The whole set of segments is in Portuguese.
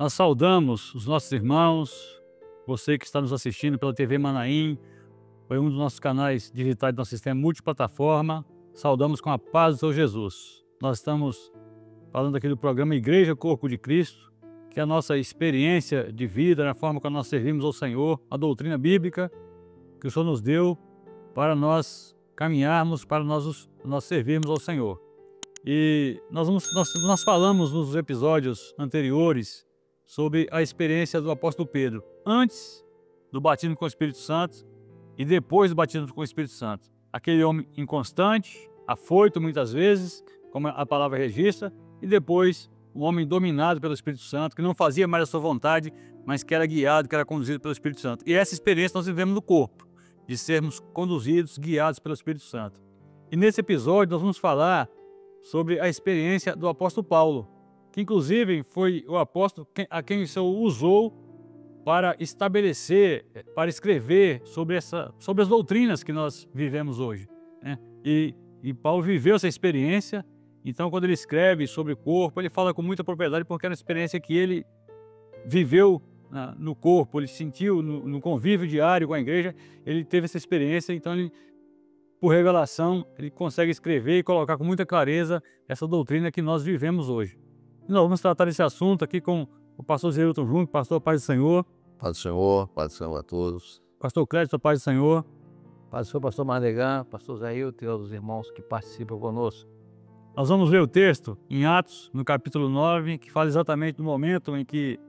Nós saudamos os nossos irmãos, você que está nos assistindo pela TV Manaim, foi um dos nossos canais digitais do nosso sistema multiplataforma. Saudamos com a paz do Senhor Jesus. Nós estamos falando aqui do programa Igreja Corpo de Cristo, que é a nossa experiência de vida, na forma como nós servimos ao Senhor, a doutrina bíblica que o Senhor nos deu para nós caminharmos, para nós servirmos ao Senhor. E nós falamos nos episódios anteriores sobre a experiência do apóstolo Pedro, antes do batismo com o Espírito Santo e depois do batismo com o Espírito Santo. Aquele homem inconstante, afoito muitas vezes, como a palavra registra, e depois um homem dominado pelo Espírito Santo, que não fazia mais a sua vontade, mas que era guiado, que era conduzido pelo Espírito Santo. E essa experiência nós vivemos no corpo, de sermos conduzidos, guiados pelo Espírito Santo. E nesse episódio nós vamos falar sobre a experiência do apóstolo Paulo, que inclusive foi o apóstolo a quem o Senhor usou para estabelecer, para escrever sobre as doutrinas que nós vivemos hoje, né? E Paulo viveu essa experiência, então quando ele escreve sobre o corpo, ele fala com muita propriedade, porque era uma experiência que ele viveu no corpo, ele sentiu no convívio diário com a igreja, ele teve essa experiência, então ele, por revelação, ele consegue escrever e colocar com muita clareza essa doutrina que nós vivemos hoje. E nós vamos tratar desse assunto aqui com o pastor Zé Hilton Júnior, pastor Paz do Senhor. Paz do Senhor a todos. Pastor Clédio, Paz do Senhor. Paz do Senhor, pastor Marnegan, pastor Zé Hilton e outros irmãos que participam conosco. Nós vamos ler o texto em Atos, no capítulo 9, que fala exatamente do momento em que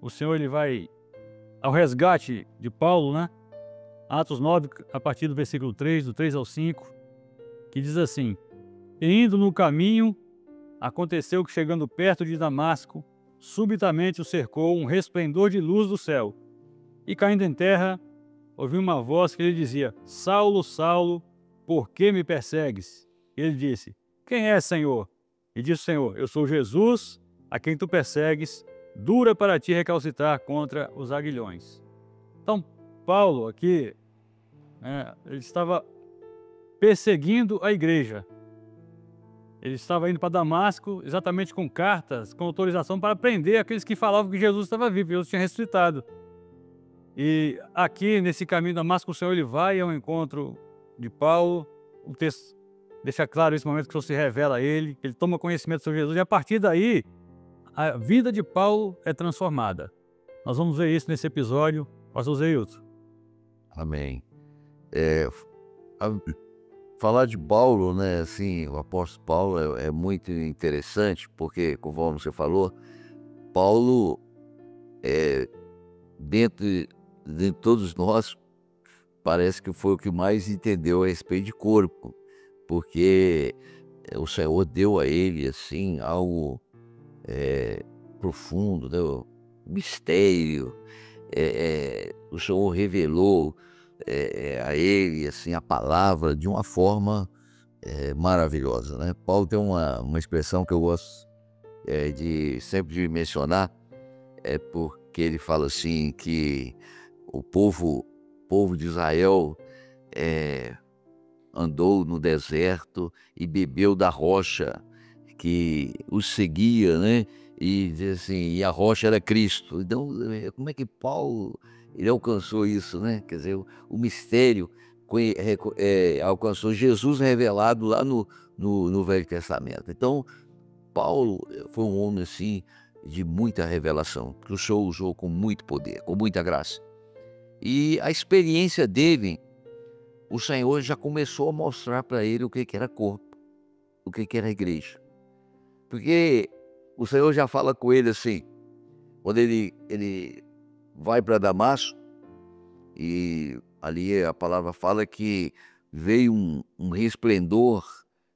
o Senhor ele vai ao resgate de Paulo, né? Atos 9, a partir do versículo 3, do 3 ao 5, que diz assim: E indo no caminho, aconteceu que, chegando perto de Damasco, subitamente o cercou um resplendor de luz do céu. E caindo em terra, ouviu uma voz que lhe dizia: Saulo, Saulo, por que me persegues? E ele disse: Quem é, Senhor? E disse o Senhor: Eu sou Jesus, a quem tu persegues, dura para ti recalcitrar contra os aguilhões. Então, Paulo aqui, ele estava perseguindo a igreja. Ele estava indo para Damasco exatamente com cartas, com autorização para prender aqueles que falavam que Jesus estava vivo, Jesus tinha ressuscitado. E aqui, nesse caminho de Damasco, o Senhor ele vai ao encontro de Paulo. O texto deixa claro esse momento que o Senhor se revela a ele, ele toma conhecimento sobre Jesus, e a partir daí, a vida de Paulo é transformada. Nós vamos ver isso nesse episódio. Pastor Zé Hilton. Amém. Falar de Paulo, né, assim, o apóstolo Paulo é muito interessante, porque, conforme você falou, Paulo, dentro de todos nós, parece que foi o que mais entendeu a respeito de corpo, porque o Senhor deu a ele, assim, algo profundo, né, mistério. O Senhor revelou a ele, assim, a palavra de uma forma maravilhosa, né? Paulo tem uma expressão que eu gosto sempre de mencionar, porque ele fala assim que o povo de Israel andou no deserto e bebeu da rocha que os seguia, né? E diz assim, e a rocha era Cristo. Então, como é que Paulo ele alcançou isso, né? Quer dizer, o mistério alcançou Jesus revelado lá no Velho Testamento. Então, Paulo foi um homem assim de muita revelação, que o Senhor usou com muito poder, com muita graça. E a experiência dele, o Senhor já começou a mostrar para ele o que era corpo, o que era igreja. Porque o Senhor já fala com ele assim, quando ele vai para Damasco, e ali a palavra fala que veio um resplendor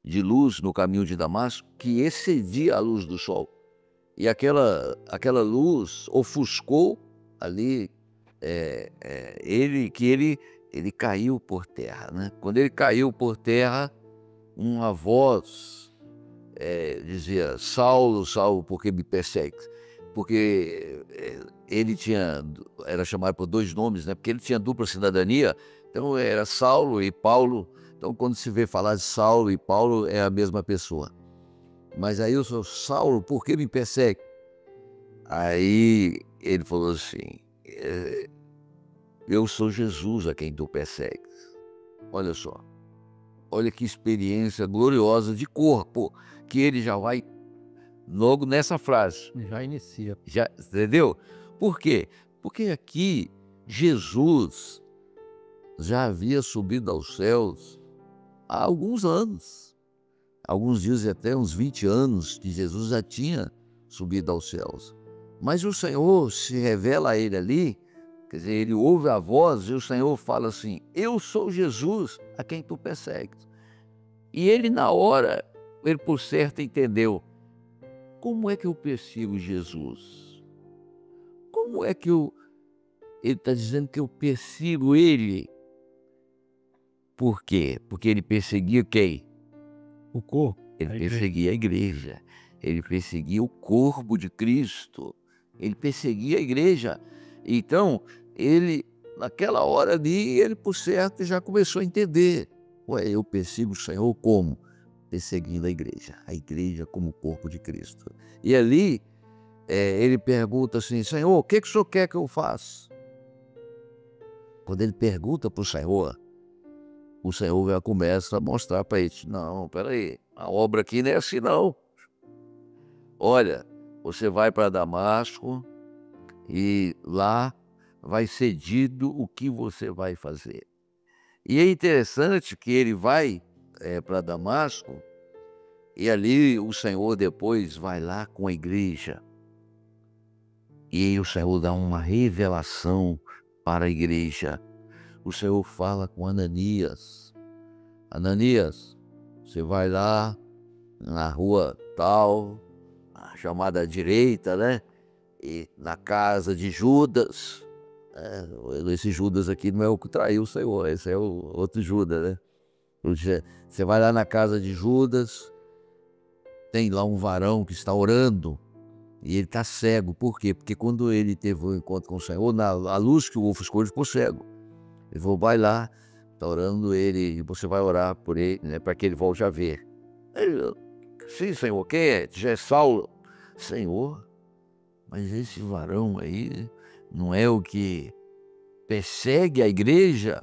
de luz no caminho de Damasco que excedia a luz do sol. E aquela luz ofuscou ali ele caiu por terra, né? Quando ele caiu por terra, uma voz dizia: Saulo, Saulo, por que me persegues? Porque ele era chamado por dois nomes, né? Porque ele tinha dupla cidadania, então era Saulo e Paulo. Então, quando se vê falar de Saulo e Paulo, é a mesma pessoa. Mas aí eu sou: Saulo, por que me persegue? Aí ele falou assim: eu sou Jesus a quem tu persegues. Olha só, olha que experiência gloriosa de corpo que ele já vai logo nessa frase. Já inicia. Já, entendeu? Por quê? Porque aqui Jesus já havia subido aos céus há alguns anos. Alguns dizem até uns 20 anos que Jesus já tinha subido aos céus. Mas o Senhor se revela a ele ali, quer dizer, ele ouve a voz e o Senhor fala assim: eu sou Jesus a quem tu persegues. E ele na hora, ele por certo entendeu: como é que eu persigo Jesus? Como é que ele está dizendo que eu persigo ele? Por quê? Porque ele perseguia quem? O corpo. Ele perseguia a igreja. Ele perseguia o corpo de Cristo. Ele perseguia a igreja. Então, ele, naquela hora ali, ele por certo já começou a entender. Ué, eu persigo o Senhor como? Perseguindo a igreja como corpo de Cristo. E ali, ele pergunta assim: Senhor, o que o Senhor quer que eu faça? Quando ele pergunta para o Senhor já começa a mostrar para ele: não, peraí, a obra aqui não é assim não. Olha, você vai para Damasco e lá vai ser dito o que você vai fazer. E é interessante que ele vai para Damasco e ali o Senhor depois vai lá com a igreja. E aí o Senhor dá uma revelação para a igreja. O Senhor fala com Ananias: Ananias, você vai lá na rua tal, chamada direita, né? E na casa de Judas. Esse Judas aqui não é o que traiu o Senhor, esse é o outro Judas, né? Você vai lá na casa de Judas, tem lá um varão que está orando e ele está cego. Por quê? Porque quando ele teve um encontro com o Senhor, a luz que o ofuscou, ele ficou cego. Ele falou: vai lá, está orando ele, e você vai orar por ele, né, para que ele volte a ver. Ele: sim, Senhor, quem é? Já é Saulo. Senhor, mas esse varão aí não é o que persegue a igreja?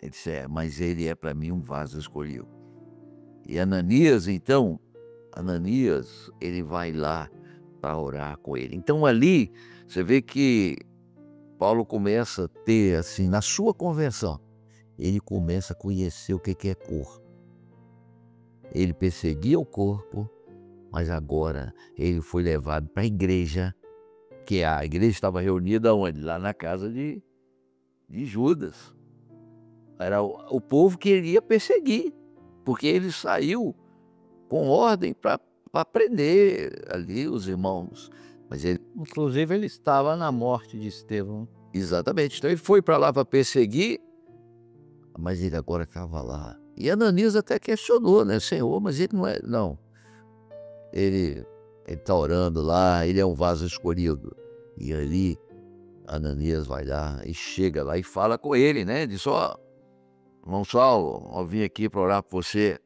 Ele disse: mas ele é para mim um vaso escolhido. E Ananias, então, ele vai lá para orar com ele. Então ali, você vê que Paulo começa a ter, assim, na sua conversão, ele começa a conhecer o que é corpo. Ele perseguia o corpo, mas agora ele foi levado para a igreja, que a igreja estava reunida onde? Lá na casa de Judas. Era o povo que ele ia perseguir, porque ele saiu com ordem para prender ali os irmãos. Mas ele, Inclusive, ele estava na morte de Estevão. exatamente, então ele foi para lá para perseguir, mas ele agora estava lá. E Ananias até questionou, né? Senhor, mas ele não é... Não, ele está orando lá, ele é um vaso escolhido. E ali, Ananias vai lá e chega lá e fala com ele, né? Diz: ó, irmão Saulo, eu vim aqui para orar por você.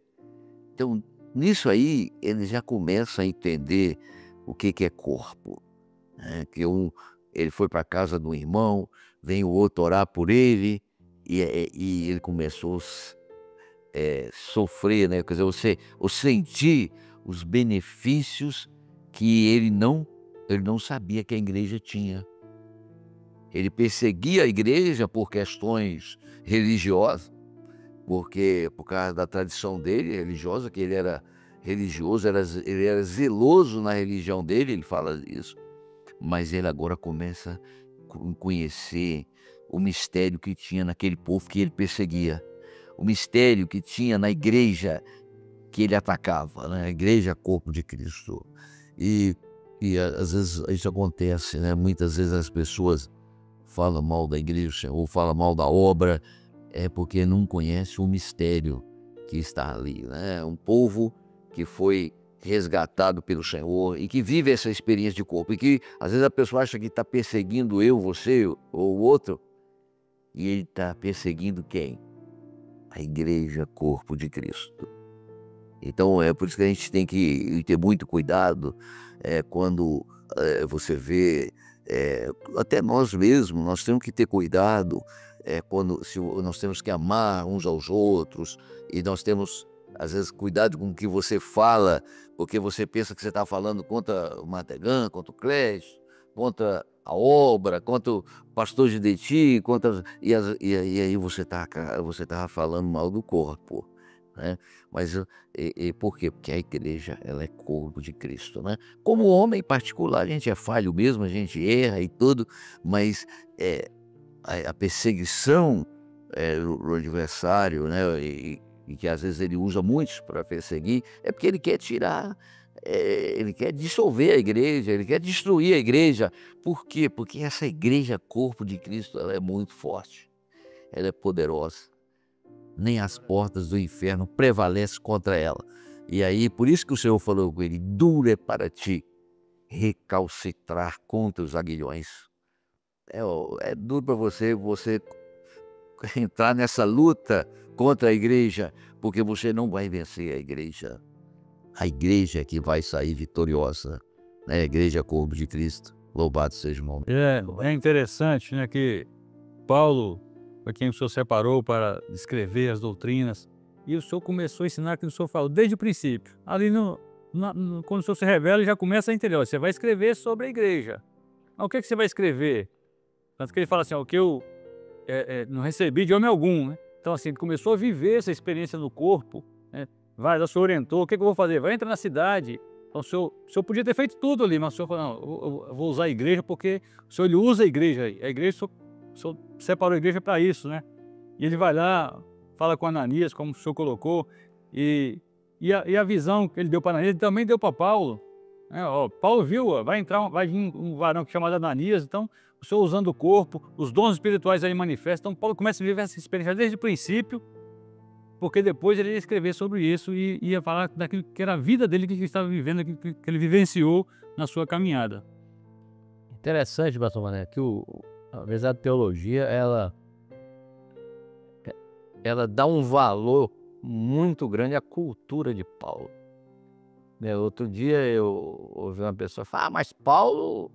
Então, nisso aí, ele já começa a entender o que é corpo. Né? Que ele foi para a casa do irmão, vem o outro orar por ele, e ele começou a sofrer, né? Quer dizer, ou sentir os benefícios que ele não sabia que a igreja tinha. Ele perseguia a igreja por questões religiosas, porque por causa da tradição dele religiosa, que ele era religioso, ele era zeloso na religião dele, ele fala isso. Mas ele agora começa a conhecer o mistério que tinha naquele povo que ele perseguia, o mistério que tinha na igreja que ele atacava, né? A igreja corpo de Cristo. E às vezes isso acontece, né? Muitas vezes as pessoas falam mal da igreja ou falam mal da obra, é porque não conhece o mistério que está ali, né? Um povo que foi resgatado pelo Senhor e que vive essa experiência de corpo, e que às vezes a pessoa acha que está perseguindo você ou o outro, e ele está perseguindo quem? A igreja corpo de Cristo. Então é por isso que a gente tem que ter muito cuidado quando você vê, até nós mesmos, nós temos que ter cuidado, nós temos que amar uns aos outros, e nós temos, às vezes, cuidado com o que você fala, porque você pensa que você está falando contra o Martegan, contra o Clécio, contra a obra, contra o pastor de Deti, e aí você tá falando mal do corpo, né? Mas por quê? Porque a igreja, ela é corpo de Cristo, né? Como homem particular, a gente é falho mesmo, a gente erra e tudo, mas a perseguição do adversário, né? E que às vezes ele usa muitos para perseguir, é porque ele quer tirar, ele quer dissolver a igreja, ele quer destruir a igreja. Por quê? Porque essa igreja, corpo de Cristo, ela é muito forte, ela é poderosa. Nem as portas do inferno prevalecem contra ela. E aí, por isso que o Senhor falou com ele: duro é para ti recalcitrar contra os aguilhões. É duro para você entrar nessa luta contra a igreja, porque você não vai vencer a igreja. A igreja é que vai sair vitoriosa, né? A igreja é corpo de Cristo. Louvado seja o nome. É interessante, né, que Paulo, para quem o Senhor separou para descrever as doutrinas, e o Senhor começou a ensinar que o Senhor falou desde o princípio. Ali quando o Senhor se revela, ele já começa a entender: ó, você vai escrever sobre a igreja. Mas o que você vai escrever? Tanto que ele fala assim: ó, o que eu não recebi de homem algum, né? Então, assim, ele começou a viver essa experiência no corpo, né? O Senhor orientou: o que eu vou fazer? Vai entrar na cidade. Então, o senhor podia ter feito tudo ali, mas o Senhor falou: não, eu vou usar a igreja, porque o Senhor, ele usa a igreja aí. A igreja, o Senhor separou a igreja para isso, né? E ele vai lá, fala com Ananias, como o Senhor colocou, e a visão que ele deu para Ananias, ele também deu para Paulo. Ó, Paulo viu, ó, vai vir um varão chamado Ananias. Então, o Senhor usando o corpo, os dons espirituais aí manifestam. Então, Paulo começa a viver essa experiência desde o princípio, porque depois ele ia escrever sobre isso e ia falar daquilo que era a vida dele, que ele estava vivendo, que ele vivenciou na sua caminhada. Interessante, pastor Mané, que a verdade teologia, ela dá um valor muito grande à cultura de Paulo. Outro dia eu ouvi uma pessoa falar: mas Paulo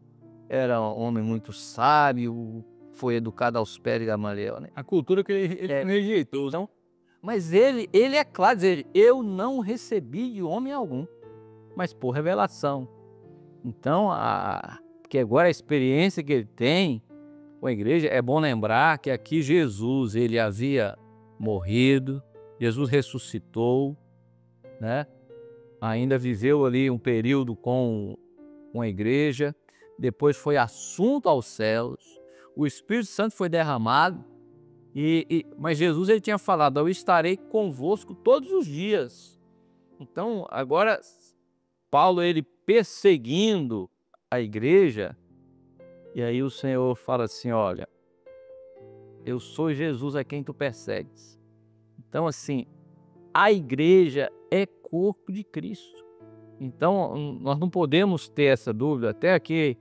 era um homem muito sábio, foi educado aos pés de Gamaliel, né? A cultura que ele rejeitou. Então, mas ele é claro dizer: eu não recebi de homem algum, mas por revelação. Então, porque agora a experiência que ele tem com a igreja, é bom lembrar que aqui Jesus, ele havia morrido, Jesus ressuscitou, né? Ainda viveu ali um período com a igreja, depois foi assunto aos céus, o Espírito Santo foi derramado, mas Jesus, ele tinha falado: eu estarei convosco todos os dias. Então, agora, Paulo, ele perseguindo a igreja, e aí o Senhor fala assim: olha, eu sou Jesus a quem tu persegues. Então, assim, a igreja é corpo de Cristo. Então, nós não podemos ter essa dúvida. Até aqui,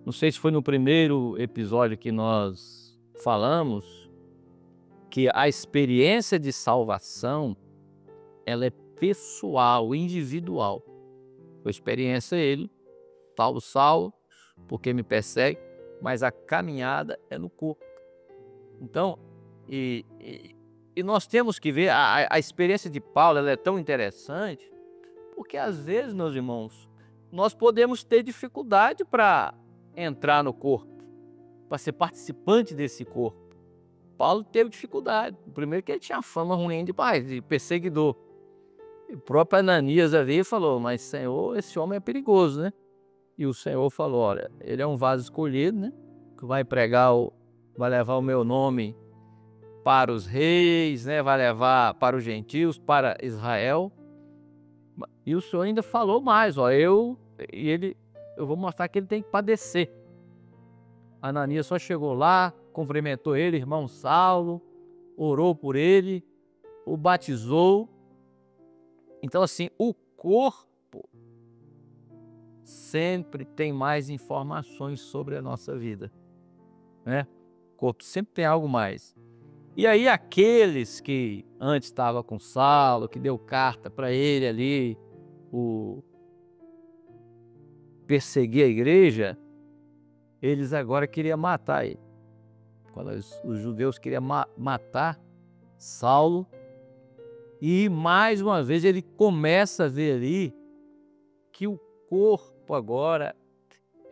não sei se foi no primeiro episódio que nós falamos, que a experiência de salvação, ela é pessoal, individual. A experiência é ele, salvo, porque me persegue, mas a caminhada é no corpo. Então, e nós temos que ver, a experiência de Paulo, ela é tão interessante, porque às vezes, meus irmãos, nós podemos ter dificuldade para entrar no corpo, para ser participante desse corpo. Paulo teve dificuldade. Primeiro que ele tinha fama ruim de perseguidor. E o próprio Ananias ali falou: mas Senhor, esse homem é perigoso, né? E o Senhor falou: olha, ele é um vaso escolhido, né? Que vai levar o meu nome para os reis, né? Vai levar para os gentios, para Israel. E o Senhor ainda falou mais: ó, eu vou mostrar que ele tem que padecer. Ananias só chegou lá, cumprimentou ele, irmão Saulo, orou por ele, o batizou. Então, assim, o corpo sempre tem mais informações sobre a nossa vida, né? O corpo sempre tem algo mais. E aí aqueles que antes estavam com Saulo, que deu carta para ele ali, o perseguir a igreja, eles agora queriam matar ele. Quando os judeus queriam matar Saulo, e mais uma vez ele começa a ver ali que o corpo agora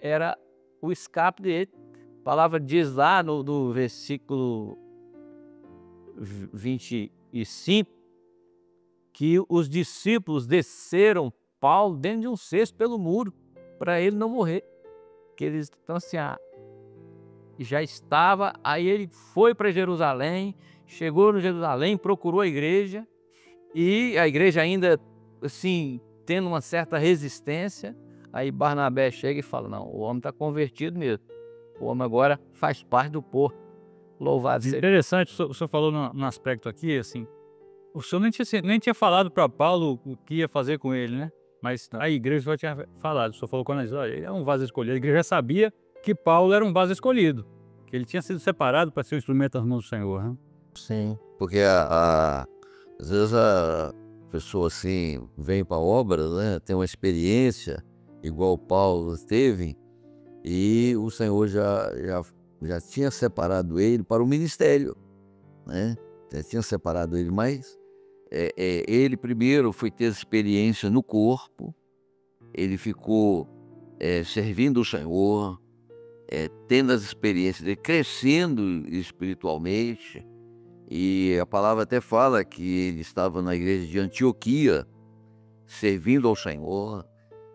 era o escape dele. A palavra diz lá no versículo 25 que os discípulos desceram Paulo dentro de um cesto pelo muro para ele não morrer. Que eles estão assim, já estava, aí ele foi para Jerusalém, chegou no Jerusalém, procurou a igreja, e a igreja ainda assim tendo uma certa resistência. Aí Barnabé chega e fala: não, o homem está convertido mesmo, o homem agora faz parte do povo. Louvado seja. Interessante, o senhor falou no aspecto aqui, assim, o senhor nem tinha falado para Paulo o que ia fazer com ele, né? Mas a igreja já tinha falado, o senhor falou quando ele é um vaso escolhido, a igreja já sabia que Paulo era um vaso escolhido, que ele tinha sido separado para ser o instrumento das mãos do Senhor, né? Sim, porque às vezes a pessoa assim vem para a obra, né, tem uma experiência igual Paulo teve, e o Senhor já tinha separado ele para o ministério, né? Já tinha separado ele, mas ele primeiro foi ter experiência no corpo, ele ficou servindo o Senhor, tendo as experiências dele, crescendo espiritualmente. E a palavra até fala que ele estava na igreja de Antioquia, servindo ao Senhor,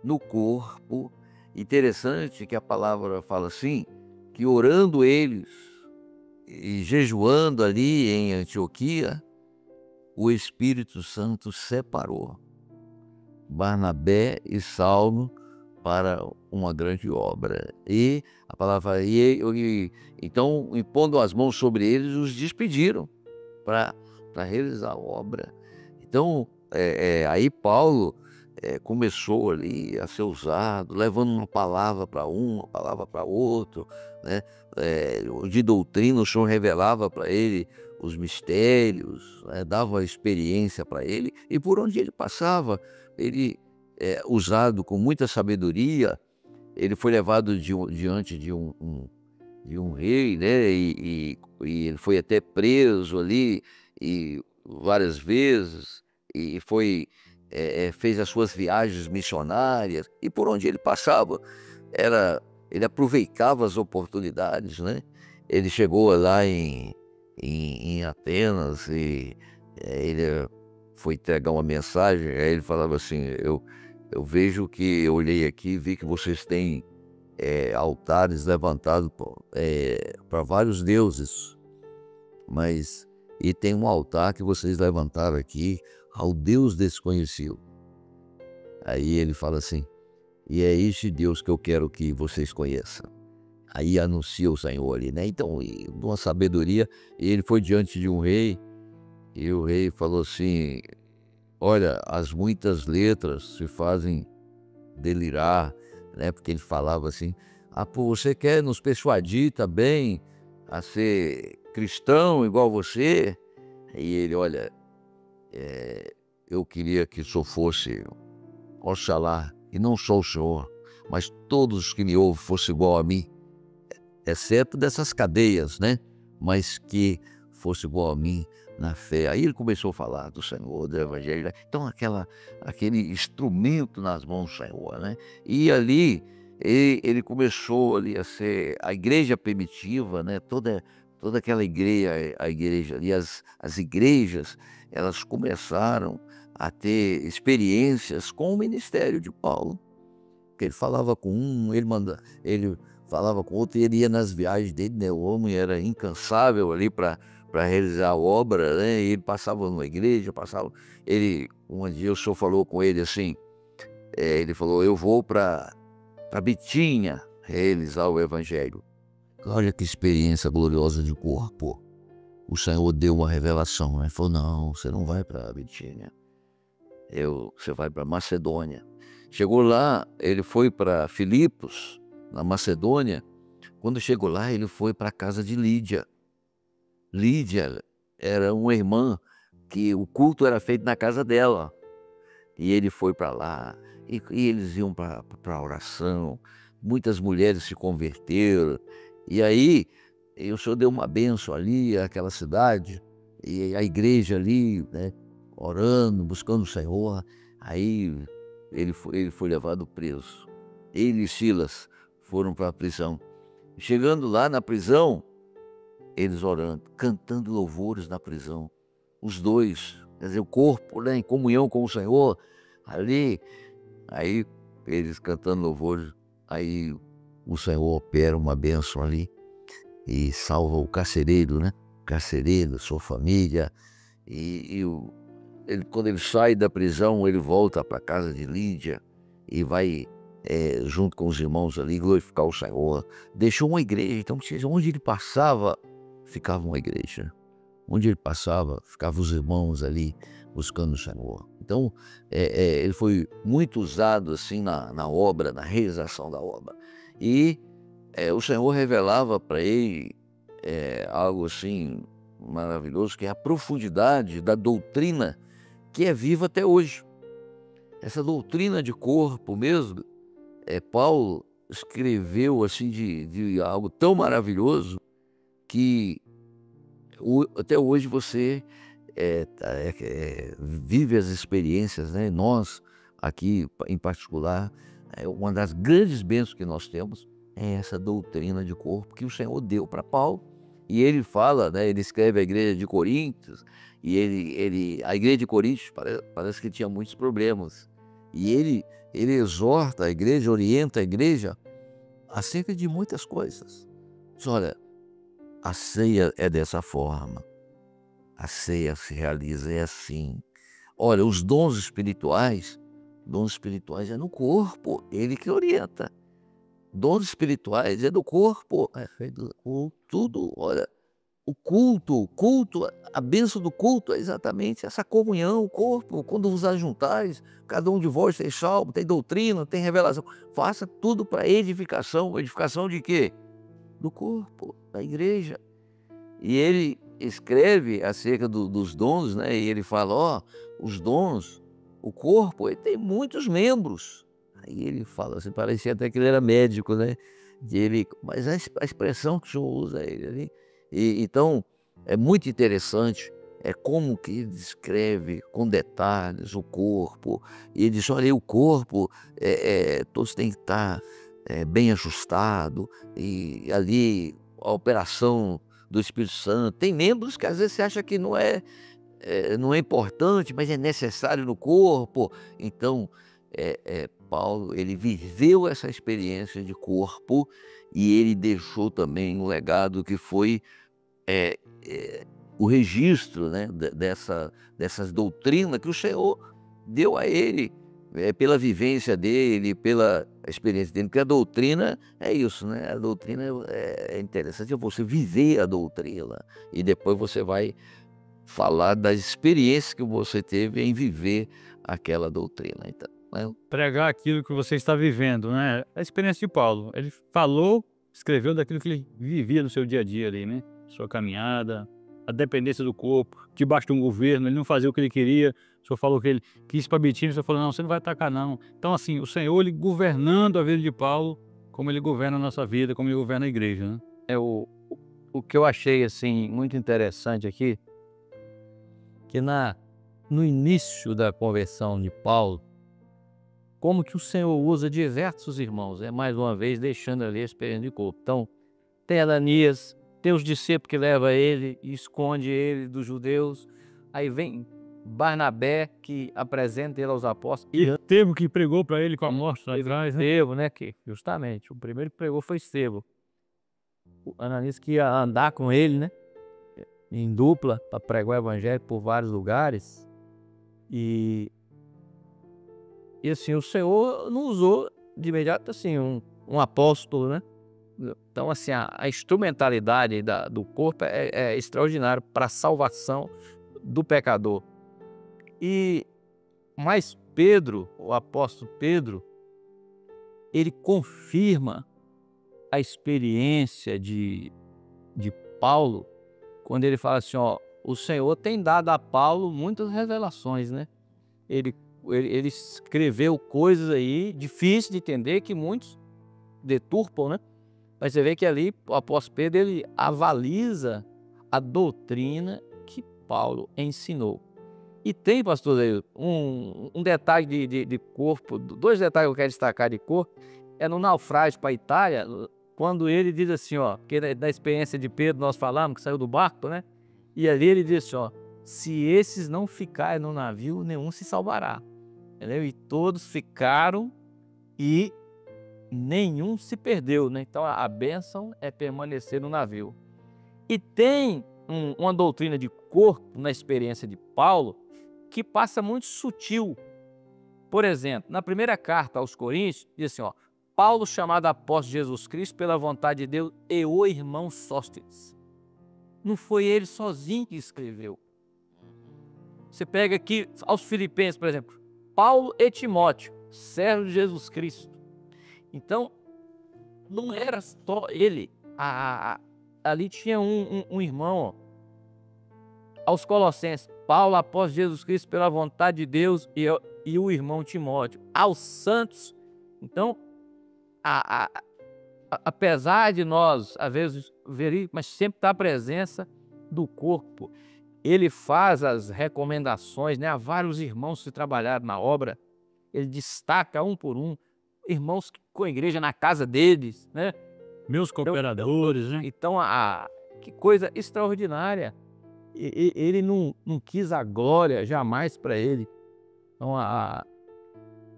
no corpo. Interessante que a palavra fala assim, que orando eles e jejuando ali em Antioquia, o Espírito Santo separou Barnabé e Saulo para uma grande obra. E a palavra então, impondo as mãos sobre eles, os despediram para realizar a obra. Então, aí Paulo começou ali a ser usado, levando uma palavra para um, uma palavra para outro, né? De doutrina, o Senhor revelava para ele os mistérios, né? Dava experiência para ele, e por onde ele passava, ele, usado com muita sabedoria, ele foi levado diante de um rei, né? E ele foi até preso ali e várias vezes, e fez as suas viagens missionárias, e por onde ele passava ele aproveitava as oportunidades, né? Ele chegou lá em Atenas e ele foi entregar uma mensagem, aí ele falava assim: eu vejo que, eu olhei aqui e vi que vocês têm altares levantados para vários deuses, e tem um altar que vocês levantaram aqui ao Deus desconhecido. Aí ele fala assim: e é este Deus que eu quero que vocês conheçam. Aí anuncia o Senhor ali, né? Então, uma sabedoria, ele foi diante de um rei, e o rei falou assim: olha, as muitas letras se fazem delirar, né? Porque ele falava assim: pô, você quer nos persuadir também a ser cristão igual você? E ele: olha, eu queria que o senhor fosse Oxalá, e não só o senhor, mas todos os que me ouvem fossem igual a mim, exceto dessas cadeias, né? Mas que fosse igual a mim na fé. Aí ele começou a falar do Senhor, do Evangelho. Então aquele instrumento nas mãos do Senhor, né? E ali ele começou ali a ser a igreja primitiva, né? Toda aquela igreja, a igreja ali, as igrejas, elas começaram a ter experiências com o ministério de Paulo. Que ele falava com um, ele falava com outro, e ele ia nas viagens dele, né? O homem era incansável ali para realizar a obra, né? E ele passava numa igreja, um dia o senhor falou com ele assim, ele falou: eu vou para Bitínia realizar o evangelho. Olha que experiência gloriosa de corpo. O Senhor deu uma revelação, né? Ele falou: não, você não vai para Bitínia, você vai para Macedônia. Chegou lá, ele foi para Filipos, na Macedônia. Quando chegou lá, ele foi para a casa de Lídia. Lídia era uma irmã que o culto era feito na casa dela. E ele foi para lá, e eles iam para a oração, muitas mulheres se converteram, e aí o Senhor deu uma bênção ali, àquela cidade, e a igreja ali, né, orando, buscando o Senhor. Aí ele foi levado preso. Ele e Silas foram para a prisão. Chegando lá na prisão, eles orando, cantando louvores na prisão. Os dois, quer dizer, o corpo, né, em comunhão com o Senhor, ali. Aí eles cantando louvores, aí o Senhor opera uma bênção ali e salva o carcereiro, né? O carcereiro, sua família. Quando ele sai da prisão, ele volta para a casa de Lídia e vai junto com os irmãos ali glorificar o Senhor. Deixou uma igreja, então onde ele passava, ficava uma igreja. Onde ele passava, ficavam os irmãos ali buscando o Senhor. Então, ele foi muito usado assim na obra, na realização da obra. E o Senhor revelava para ele algo assim maravilhoso, que é a profundidade da doutrina que é viva até hoje. Essa doutrina de corpo mesmo, Paulo escreveu assim de algo tão maravilhoso que até hoje você vive as experiências, né? Nós, aqui em particular, uma das grandes bênçãos que nós temos é essa doutrina de corpo que o Senhor deu para Paulo. E ele fala, né? Ele escreve a igreja de Coríntios, e a igreja de Coríntios parece que tinha muitos problemas. E ele exorta a igreja, orienta a igreja acerca de muitas coisas. Diz, olha, a ceia é dessa forma. A ceia se realiza assim. Olha, os dons espirituais é no corpo, ele que orienta. Dons espirituais é do corpo, tudo, olha, o culto, a bênção do culto é exatamente essa comunhão, o corpo, quando vos ajuntais, cada um de vós tem salmo, tem doutrina, tem revelação, faça tudo para edificação de quê? Do corpo, da igreja. E ele escreve acerca dos dons, né? E ele fala, os dons, o corpo, ele tem muitos membros. Aí ele fala assim, parecia até que ele era médico, né? Mas a expressão que o senhor usa ele ali. Então, é muito interessante, como que ele descreve com detalhes o corpo. E ele diz, olha, o corpo, todos têm que estar bem ajustado, e ali a operação do Espírito Santo. Tem membros que às vezes você acha que não é importante, mas é necessário no corpo. Então, Paulo, ele viveu essa experiência de corpo e ele deixou também um legado que foi o registro, né, dessas doutrinas que o Senhor deu a ele, pela vivência dele, pela experiência dele, porque a doutrina é isso, né? A doutrina é interessante, você viver a doutrina e depois você vai falar das experiências que você teve em viver aquela doutrina. Então, pregar aquilo que você está vivendo, né? A experiência de Paulo, ele falou, escreveu daquilo que ele vivia no seu dia a dia ali, né? Sua caminhada, a dependência do corpo, debaixo de um governo, ele não fazia o que ele queria. O Senhor falou que ele quis para Bitínia, o Senhor falou, não, você não vai atacar não. Então assim, o Senhor, ele governando a vida de Paulo, como ele governa a nossa vida, como ele governa a igreja, né? O que eu achei assim muito interessante aqui, que no início da conversão de Paulo, como que o Senhor usa diversos irmãos, mais uma vez deixando ali a experiência de corpo. Então, tem Ananias, tem os discípulos que levam ele e esconde ele dos judeus. Aí vem Barnabé, que apresenta ele aos apóstolos. E Estevão, que pregou para ele com a morte lá atrás, né? Estevão, né? Que justamente o primeiro que pregou foi Estevão. O Ananias que ia andar com ele, né? Em dupla, para pregar o evangelho por vários lugares. E assim, o Senhor não usou de imediato assim um apóstolo, né? Então assim, a instrumentalidade do corpo é extraordinária para a salvação do pecador. Mas Pedro, o apóstolo Pedro, ele confirma a experiência de Paulo quando ele fala assim, o Senhor tem dado a Paulo muitas revelações, né? Ele ele escreveu coisas aí difíceis de entender que muitos deturpam, né? Mas você vê que ali o apóstolo Pedro ele avaliza a doutrina que Paulo ensinou. E tem, pastor Leio, um detalhe de corpo, dois detalhes que eu quero destacar de corpo, é no naufrágio para a Itália, quando ele diz assim, ó, que da experiência de Pedro nós falamos, que saiu do barco, né? E ali ele diz assim, ó, se esses não ficarem no navio, nenhum se salvará. Entendeu? E todos ficaram e nenhum se perdeu, né? Então a bênção é permanecer no navio. E tem uma doutrina de corpo na experiência de Paulo que passa muito sutil. Por exemplo, na primeira carta aos Coríntios, diz assim, ó, Paulo, chamado apóstolo de Jesus Cristo pela vontade de Deus, e o irmão Sóstenes. Não foi ele sozinho que escreveu. Você pega aqui aos Filipenses, por exemplo, Paulo e Timóteo, servo de Jesus Cristo. Então, não era só ele. Ali tinha um irmão, ó, aos Colossenses, Paulo, apóstolo de Jesus Cristo pela vontade de Deus e o irmão Timóteo. Aos santos. Então, apesar de nós, às vezes, ver, mas sempre está a presença do corpo. Ele faz as recomendações, né? Há vários irmãos que trabalharam na obra. Ele destaca um por um. Irmãos com a igreja na casa deles, né? Meus cooperadores, né? Então, que coisa extraordinária. Ele não quis a glória jamais para ele. Então,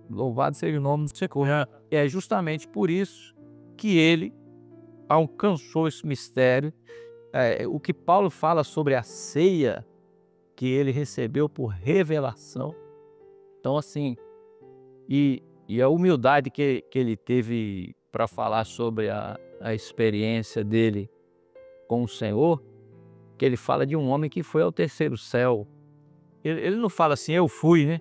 louvado seja o nome do Senhor. É justamente por isso que ele alcançou esse mistério. O que Paulo fala sobre a ceia que ele recebeu por revelação. Então, assim, e a humildade que ele teve para falar sobre a experiência dele com o Senhor, que ele fala de um homem que foi ao terceiro céu. Ele não fala assim, eu fui, né?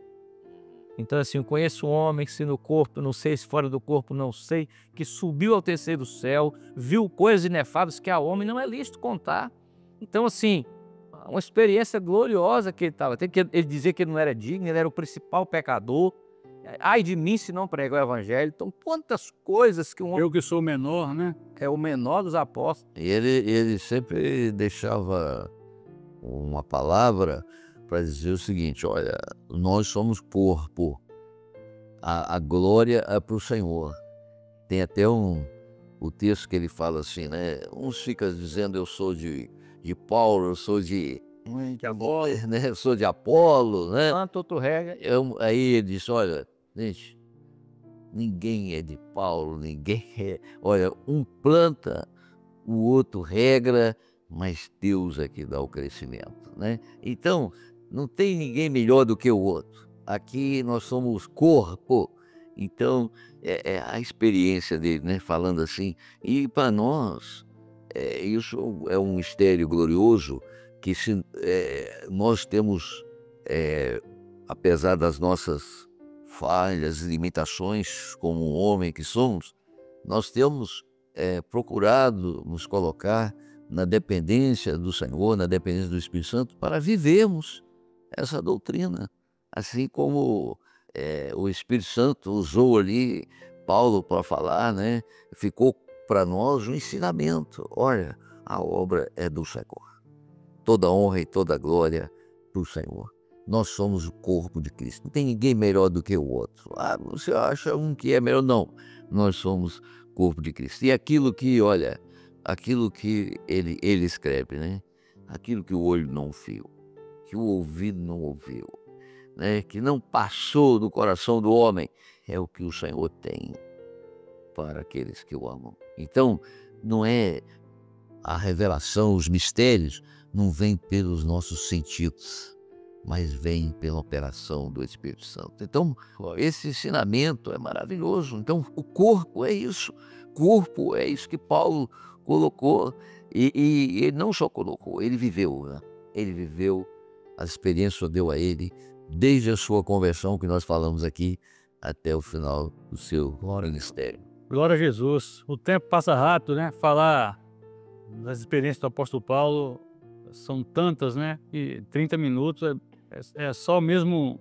Então, assim, eu conheço um homem que se no corpo, não sei, se fora do corpo, não sei, que subiu ao terceiro céu, viu coisas inefáveis que a homem não é lícito contar. Então, assim, uma experiência gloriosa que ele estava tendo, que ele dizia que ele não era digno, ele era o principal pecador. Ai de mim se não pregar o evangelho. Então, quantas coisas que um homem... Eu que sou o menor, né? É o menor dos apóstolos. E ele sempre deixava uma palavra para dizer o seguinte, olha, nós somos corpo, a glória é para o Senhor. Tem até o texto que ele fala assim, né? Uns ficam dizendo eu sou de Paulo, eu sou de Apolo, né? Eu sou de Apolo, né? Tanto outro rega. Aí ele disse, olha, gente, ninguém é de Paulo, ninguém é... Olha, um planta, o outro regra, mas Deus é que dá o crescimento, né? Então, não tem ninguém melhor do que o outro. Aqui nós somos corpo. Então, é a experiência dele, né? Falando assim. E para nós, isso é um mistério glorioso que nós temos, apesar das nossas falhas e limitações como homem que somos, nós temos procurado nos colocar na dependência do Senhor, na dependência do Espírito Santo, para vivermos essa doutrina, assim como o Espírito Santo usou ali Paulo para falar, né? Ficou para nós um ensinamento. Olha, a obra é do Senhor. Toda honra e toda glória para o Senhor. Nós somos o corpo de Cristo. Não tem ninguém melhor do que o outro. Você acha um que é melhor? Não. Nós somos corpo de Cristo. E aquilo que, olha, aquilo que ele escreve, né? Aquilo que o olho não viu, que o ouvido não ouviu, né? Que não passou do coração do homem, é o que o Senhor tem para aqueles que o amam. Então, não é a revelação, os mistérios, não vêm pelos nossos sentidos, mas vêm pela operação do Espírito Santo. Então, esse ensinamento é maravilhoso. Então, o corpo é isso. Corpo é isso que Paulo colocou. E ele não só colocou, ele viveu, né? Ele viveu, a experiência deu a ele, desde a sua conversão, que nós falamos aqui, até o final do seu ministério. Glória a Jesus. O tempo passa rápido, né? Falar das experiências do apóstolo Paulo são tantas, né? E 30 minutos é só mesmo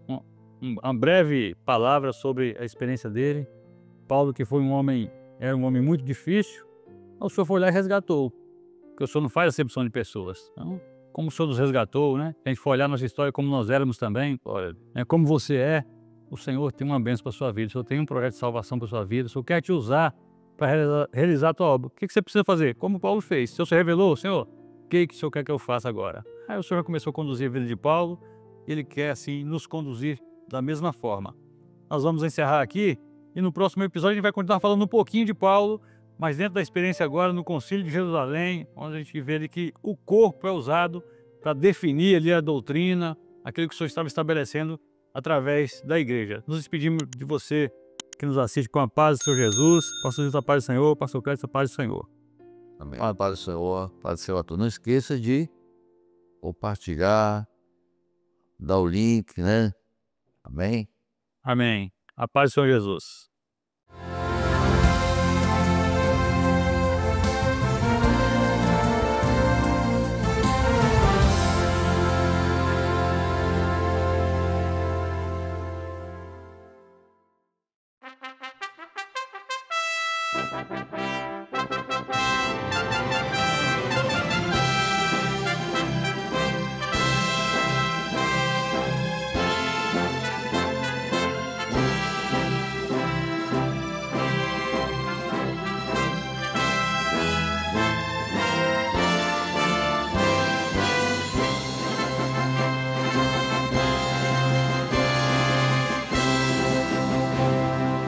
uma breve palavra sobre a experiência dele. Paulo, que era um homem muito difícil, o Senhor foi lá e resgatou, porque o Senhor não faz acepção de pessoas. Então, como o Senhor nos resgatou, né? A gente for olhar nossa história como nós éramos também, olha, né? Como você é, o Senhor tem uma bênção para sua vida, o Senhor tem um projeto de salvação para sua vida, o Senhor quer te usar para realizar a tua obra. O que você precisa fazer? Como Paulo fez. O Senhor se revelou, Senhor, o que o Senhor quer que eu faça agora? Aí o Senhor começou a conduzir a vida de Paulo, e Ele quer, assim, nos conduzir da mesma forma. Nós vamos encerrar aqui, e no próximo episódio a gente vai continuar falando um pouquinho de Paulo, mas dentro da experiência agora no Concílio de Jerusalém, onde a gente vê ali que o corpo é usado para definir ali a doutrina, aquilo que o Senhor estava estabelecendo através da igreja. Nos despedimos de você que nos assiste com a paz do Senhor Jesus, pastor Jesus, a paz do Senhor, pastor Clécio, a paz do Senhor. Amém. A paz do Senhor, paz do Senhor a todos. Não esqueça de compartilhar, dar o link, né? Amém? Amém. A paz do Senhor Jesus.